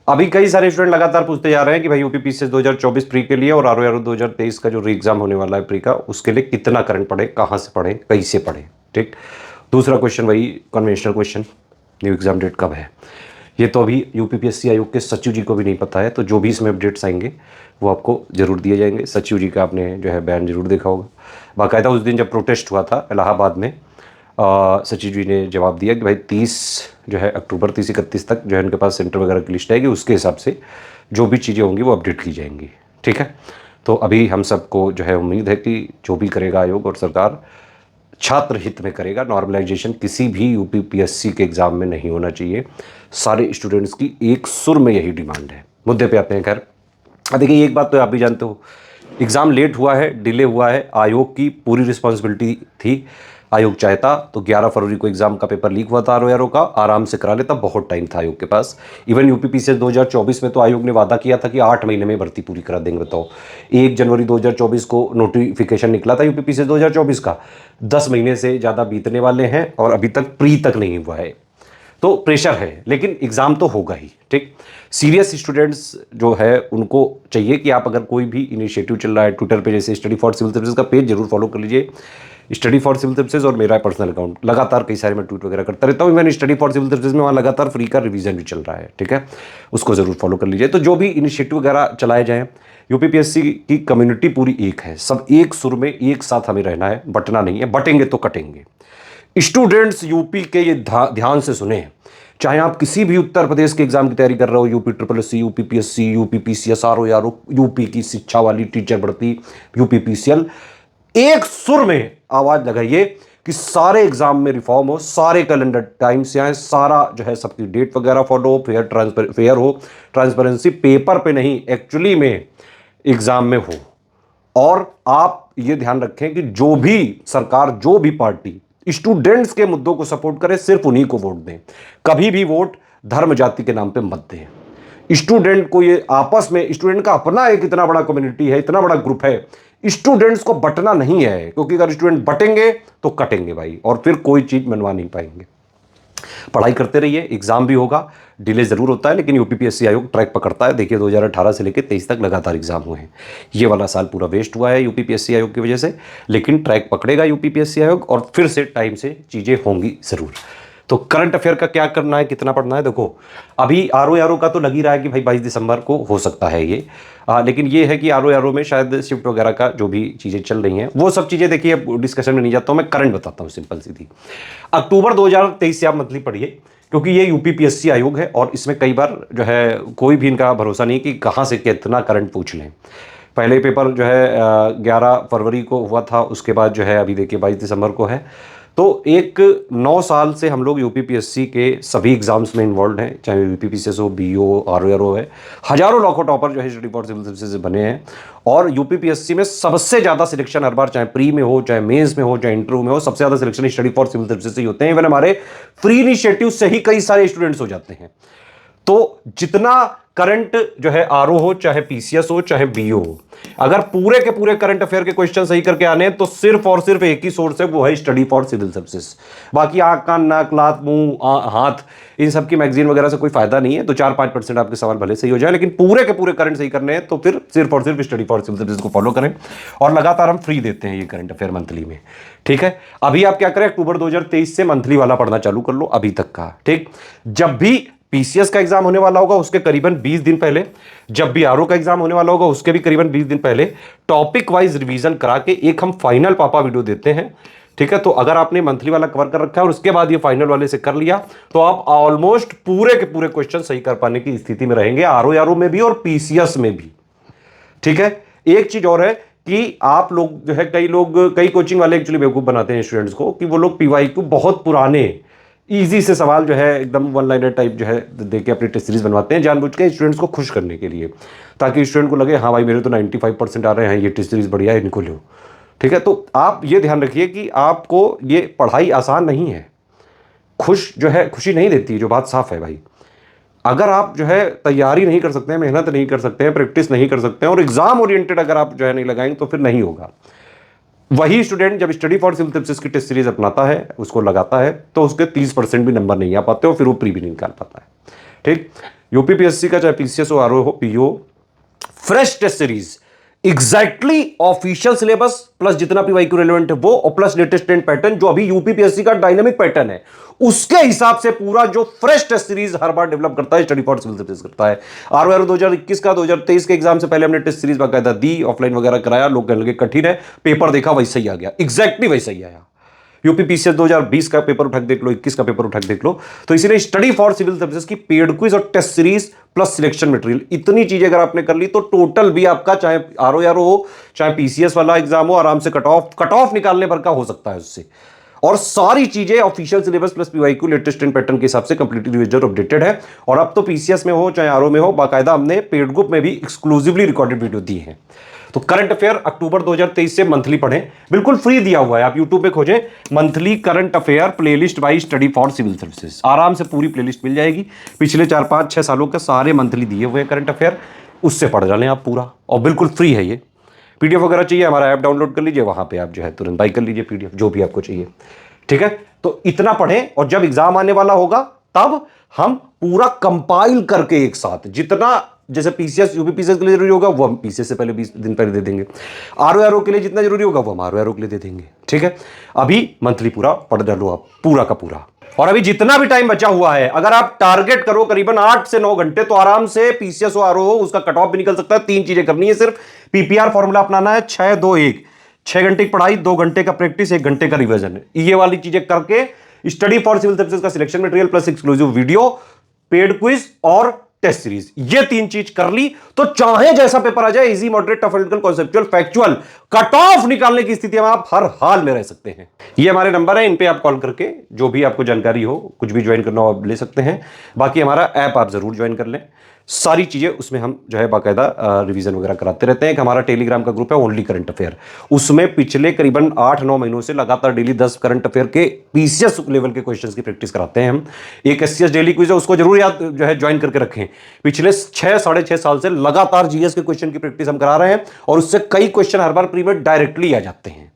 अभी कई सारे स्टूडेंट लगातार पूछते जा रहे हैं कि भाई यूपीपीसीएस 2024 प्री के लिए और आरओ 2023 का जो री एग्जाम होने वाला है प्री का, उसके लिए कितना करंट पढ़े, कहाँ से पढ़े, कैसे पढ़े। ठीक। दूसरा क्वेश्चन वही conventional question, new exam date कब है। ये तो अभी यूपीपीएससी आयोग के सचिव जी को भी नहीं पता है, तो जो भी इसमें अपडेट्स आएंगे वो आपको जरूर दिए जाएंगे। सचिव जी का आपने जो है बयान जरूर देखा होगा, बाकायदा उस दिन जब प्रोटेस्ट हुआ था इलाहाबाद में, सचिव जी ने जवाब दिया कि भाई 30 जो है अक्टूबर 30-31 तक जो है उनके पास सेंटर वगैरह की लिस्ट आएगी, उसके हिसाब से जो भी चीज़ें होंगी वो अपडेट की जाएंगी। ठीक है, तो अभी हम सबको जो है उम्मीद है कि जो भी करेगा आयोग और सरकार छात्र हित में करेगा। नॉर्मलाइजेशन किसी भी यूपीपीएससी के एग्जाम में नहीं होना चाहिए। सारे स्टूडेंट्स की एक सुर में यही डिमांड है। मुद्दे पे आते हैं। खैर, देखिए एक बात तो आप भी जानते हो, एग्ज़ाम लेट हुआ है, डिले हुआ है, आयोग की पूरी रिस्पॉन्सिबिलिटी थी। आयोग चाहता तो 11 फरवरी को एग्जाम का पेपर लीक हुआ था आरओ का, आराम से करा लेता, बहुत टाइम था आयोग के पास। इवन यूपीपीसीएस 2024 में तो आयोग ने वादा किया था कि 8 महीने में भर्ती पूरी करा देंगे। बताओ, 1 जनवरी 2024 को नोटिफिकेशन निकला था यूपीपीसीएस 2024 का, 10 महीने से ज़्यादा बीतने वाले हैं और अभी तक प्री तक नहीं हुआ है। तो प्रेशर है, लेकिन एग्जाम तो होगा ही। ठीक। सीरियस स्टूडेंट्स जो है उनको चाहिए कि आप अगर कोई भी इनिशिएटिव चल रहा है ट्विटर पे, जैसे स्टडी फॉर सिविल सर्विसेज का पेज जरूर फॉलो कर लीजिए, स्टडी फॉर सिविल सर्विसेज, और मेरा पर्सनल अकाउंट, लगातार कई सारे मैं ट्वीट वगैरह करता रहता हूँ। Even Study for Civil Services में वहाँ लगातार फ्री का रिवीजन भी चल रहा है। ठीक है, उसको जरूर फॉलो कर लीजिए। तो जो भी इनिशिएटिव वगैरह चलाए जाएँ, यूपीपीएससी की कम्युनिटी पूरी एक है, सब एक सुर में एक साथ हमें रहना है, बटना नहीं है, बटेंगे तो कटेंगे। स्टूडेंट्स यूपी के ये ध्यान से सुने, चाहे आप किसी भी उत्तर प्रदेश के एग्जाम की तैयारी कर रहे हो, UP triple S C, UP PSC, UP PCS, RO ARO, UP की शिक्षा वाली टीचर भर्ती, यूपी पीसीएल, एक सुर में आवाज लगाइए कि सारे एग्जाम में रिफॉर्म हो, सारे कैलेंडर टाइम से आए, सारा जो है सबकी डेट वगैरह फॉलो हो, फेयर हो, ट्रांसपेरेंसी पेपर पे नहीं एक्चुअली में एग्जाम में हो। और आप ये ध्यान रखें कि जो भी सरकार, जो भी पार्टी स्टूडेंट्स के मुद्दों को सपोर्ट करे, सिर्फ उन्हीं को वोट दें। कभी भी वोट धर्म जाति के नाम पे मत दें। स्टूडेंट को ये आपस में, स्टूडेंट का अपना एक इतना बड़ा कम्युनिटी है, इतना बड़ा ग्रुप है, स्टूडेंट्स को बटना नहीं है, क्योंकि अगर स्टूडेंट बटेंगे तो कटेंगे भाई, और फिर कोई चीज मनवा नहीं पाएंगे। पढ़ाई करते रहिए, एग्जाम भी होगा, डिले जरूर होता है, लेकिन यूपीपीएससी आयोग ट्रैक पकड़ता है। देखिए 2018 से लेकर 23 तक लगातार एग्जाम हुए हैं। ये वाला साल पूरा वेस्ट हुआ है यूपीपीएससी आयोग की वजह से, लेकिन ट्रैक पकड़ेगा यूपीपीएससी आयोग और फिर से टाइम से चीजें होंगी जरूर। तो करंट अफेयर का क्या करना है, कितना पढ़ना है, देखो अभी आरओ का तो लग ही रहा है कि भाई 22 दिसंबर को हो सकता है ये, लेकिन ये है कि आरओ में शायद शिफ्ट वगैरह का जो भी चीज़ें चल रही हैं वो सब चीज़ें, देखिए अब डिस्कशन में नहीं जाता हूँ, मैं करंट बताता हूँ सिंपल सीधी। अक्टूबर 2023 से आप मंथली पढ़िए, क्योंकि ये यूपीपीएससी आयोग है और इसमें कई बार जो है कोई भी इनका भरोसा नहीं कि कहाँ से कितना करंट पूछ लें। पहले पेपर जो है 11 फरवरी को हुआ था, उसके बाद जो है अभी देखिए 22 दिसंबर को है। तो एक 9 साल से हम लोग यूपीपीएससी के सभी एग्जाम्स में इन्वॉल्व हैं, चाहे यूपीपीसीएस हो, बीओ, आरओ है। हजारों लाखों टॉपर जो है स्टडी फॉर सिविल सर्विसेज से बने हैं, और यूपीपीएससी में सबसे ज़्यादा सिलेक्शन हर बार, चाहे प्री में हो, चाहे मेंस में हो, चाहे इंटरव्यू में हो, सबसे ज़्यादा selection Study for Civil Services से ही होते हैं। इवन हमारे फ्री इनिशिएटिव से ही कई सारे स्टूडेंट्स हो जाते हैं। तो जितना करंट जो है आरओ हो, चाहे पीसीएस हो, चाहे बीओ हो, अगर पूरे के पूरे करंट अफेयर के क्वेश्चन सही करके आने हैं तो सिर्फ और सिर्फ एक ही सोर्स है, वो है स्टडी फॉर सिविल सर्विसेज। बाकी आंख कान नाक लात मुंह हाथ, इन सब की मैगजीन वगैरह से कोई फायदा नहीं है। तो 4-5% आपके सवाल भले सही हो जाए, लेकिन पूरे के पूरे करंट सही करने हैं तो फिर सिर्फ और सिर्फ स्टडी फॉर सिविल सर्विसेज को फॉलो करें। और लगातार हम फ्री देते हैं ये करंट अफेयर मंथली में। ठीक है, अभी आप क्या करें, अक्टूबर 2023 से मंथली वाला पढ़ना चालू कर लो अभी तक का। ठीक, जब भी पीसीएस का एग्जाम होने वाला होगा उसके करीबन 20 दिन पहले, जब भी आरओ का एग्जाम होने वाला होगा उसके भी करीबन 20 दिन पहले टॉपिक वाइज रिवीजन करा के एक हम फाइनल पापा वीडियो देते हैं। ठीक है, तो अगर आपने मंथली वाला कवर कर रखा है और उसके बाद ये फाइनल वाले से कर लिया तो आप ऑलमोस्ट पूरे के पूरे क्वेश्चन सही कर पाने की स्थिति में रहेंगे, आरओ में भी और पीसीएस में भी। ठीक है, एक चीज और है कि आप लोग जो है, कई कोचिंग वाले एक्चुअली बेवकूफ बनाते हैं स्टूडेंट्स को, कि वो लोग पीवाईक्यू बहुत पुराने इजी से सवाल जो है एकदम वन लाइनर टाइप जो है देके अपनी टेस्ट सीरीज बनवाते हैं जानबूझ के स्टूडेंट्स को खुश करने के लिए, ताकि स्टूडेंट को लगे हाँ भाई मेरे तो 95% आ रहे हैं, ये टेस्ट सीरीज बढ़िया है, इनको लो। ठीक है, तो आप ये ध्यान रखिए कि आपको ये पढ़ाई आसान नहीं है, खुशी नहीं देती, जो बात साफ है भाई। अगर आप जो है तैयारी नहीं कर सकते हैं, मेहनत नहीं कर सकते हैं, प्रैक्टिस नहीं कर सकते हैं, और एग्जाम ओरिएंटेड अगर आप जो है नहीं लगाएंगे तो फिर नहीं होगा। वही स्टूडेंट जब स्टडी फॉर सिविल सर्विसेज की टेस्ट सीरीज अपनाता है, उसको लगाता है, तो उसके 30% भी नंबर नहीं आ पाते और फिर वो प्री भी नहीं निकाल पाता है। ठीक, यूपीपीएससी का चाहे पीसीएस हो, आरओ हो, PO, fresh test series exactly official syllabus plus जितना पीवाईक्यू रेलेवेंट है वो, और प्लस लेटेस्ट ट्रेंड पैटर्न जो अभी यूपीपीएससी का डायनामिक पैटर्न है उसके हिसाब से पूरा जो फ्रेश टेस्ट सीरीज हर बार डेवलप करता है, स्टडी फॉर सिविल सर्विसेज करता है। आरओआर 2021 का 2023 के एग्जाम से पहले हमने टेस्ट सीरीज बाकायदा दी, ऑफलाइन वगैरह कराया, लोग कहने लगे कठिन है, पेपर देखा वैसे ही आ गया, एग्जैक्टली वैसे ही आया। यूपीपीसीएस 2020 का पेपर उठा के देख लो, 21 का पेपर उठा के देख लो। तो इसीलिए स्टडी फॉर सिविल सर्विसेज की पेड क्विज और test series plus selection material, इतनी चीजें अगर आपने कर ली तो टोटल भी आपका चाहे आरओआर हो चाहे पीसीएस वाला एग्जाम हो, आराम से कट ऑफ निकालने भर का हो सकता है उससे। और सारी चीजें official syllabus plus PYQ latest trend pattern के हिसाब से कंप्लीटली रिविजन अपडेटेड है। और अब तो पीसीएस में हो चाहे आरओ में हो, बाकायदा हमने पेड ग्रुप में भी एक्सक्लूसिवली रिकॉर्डेड वीडियो दी है। तो करंट अफेयर अक्टूबर 2023 से मंथली पढ़ें, बिल्कुल फ्री दिया हुआ है, आप यूट्यूब पे खोजें monthly current affair playlist by Study for Civil Services, आराम से पूरी प्लेलिस्ट मिल जाएगी। पिछले 4-5-6 सालों के सारे मंथली दिए हुए हैं करंट अफेयर, उससे पढ़ डालें आप पूरा, और बिल्कुल फ्री है ये। पीडीएफ वगैरह चाहिए, हमारा ऐप डाउनलोड कर लीजिए, वहां पे आप जो है तुरंत बाई कर लीजिए पीडीएफ, जो भी आपको चाहिए, ठीक है। तो इतना पढ़ें, और जब एग्जाम आने वाला होगा तब हम पूरा कंपाइल करके एक साथ, जितना जैसे पीसीएस यूपीपीसीएस के लिए जरूरी होगा वो हम पीसीएस से पहले 20 दिन पहले दे देंगे, आरओआरओ के लिए जितना जरूरी होगा वो हम आरओआरओ के लिए दे देंगे, ठीक है। अभी मंथली पूरा पढ़ डालो आप, पूरा का पूरा। और अभी जितना भी टाइम बचा हुआ है, अगर आप टारगेट करो करीबन 8 से 9 घंटे, तो आराम से पीसीएस हो आरओ हो उसका कट ऑफ भी निकल सकता है। 3 चीजें करनी है सिर्फ, पीपीआर फॉर्मूला अपनाना है, 6-2-1, 6 घंटे की पढ़ाई, 2 घंटे का प्रैक्टिस, 1 घंटे का रिवीजन, ये वाली चीजें करके स्टडी फॉर सिविल सर्विसेज का selection material plus exclusive video, paid quiz और टेस्ट सीरीज, ये 3 चीज कर ली तो चाहे जैसा पेपर आ जाए, easy, moderate, tough, analytical, conceptual, factual, cut off निकालने की स्थिति में आप हर हाल में रह सकते हैं। ये हमारे नंबर है, इन पे आप कॉल करके जो भी आपको जानकारी हो, कुछ भी ज्वाइन करना हो आप ले सकते हैं। बाकी हमारा ऐप आप जरूर ज्वाइन कर लें, सारी चीजें उसमें हम जो है बाकायदा रिवीजन वगैरह कराते रहते हैं। एक हमारा टेलीग्राम का ग्रुप है ओनली करंट अफेयर, उसमें पिछले करीबन 8-9 महीनों से लगातार डेली 10 करंट अफेयर के पीसीएस लेवल के क्वेश्चंस की प्रैक्टिस कराते हैं हम। एक एससीएस डेली क्विज है, उसको जरूर याद जो है ज्वाइन करके रखें। पिछले 6-6.5 साल से लगातार जीएस के क्वेश्चन की प्रैक्टिस हम करा रहे हैं, और उससे कई क्वेश्चन हर बार प्री में डायरेक्टली आ जाते हैं।